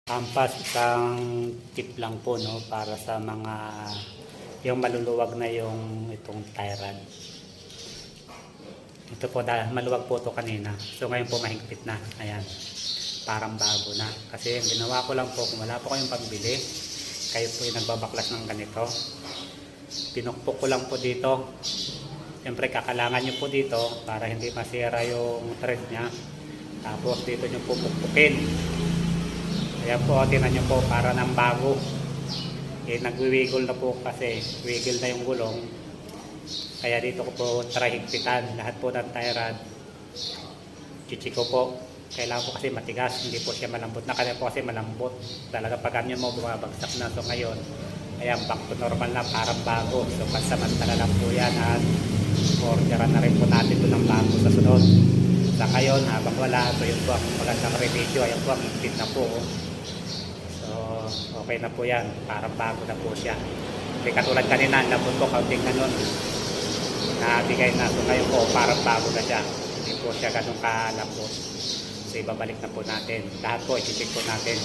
Ampas, isang tip lang po, no, para sa mga yung maluluwag na yung itong tie rod. Ito po, dahil maluwag po ito kanina, so ngayon po mahigpit na. Ayan, parang bago na. Kasi ginawa ko lang po, kung wala po kayong pambili, kayo po yung nagbabaklas ng ganito, pinukpok ko lang po dito. Siyempre kakalangan nyo po dito para hindi masira yung thread nya. Tapos dito nyo po pupukpukin. Ayan po, tinan nyo po, para ng bago. Nagwiwiggle na po kasi, wiggle na yung gulong. Kaya dito ko po try higpitan. Lahat po ng tie rod, chichi ko po. Kailangan po kasi matigas, hindi po siya malambot. Na kaya po kasi malambot. Talaga pag ganyan mo, bumabagsak na. So ngayon, ayan, back to normal na, parang bago. So pansamantala lang po yan at orderan na rin po natin ito ng bago sa sunod. Sa ngayon, habang wala, so yun po ang magandang review. Ayan po, ang higpit na po. So, okay na po yan. Parang bago na po siya. Hindi katulad kanina, labot po, kaunting ganun. Nabigay na. So ngayon po, parang bago na siya. Hindi po siya ganun kalambot. So ibabalik na po natin. Lahat po, i-check po natin.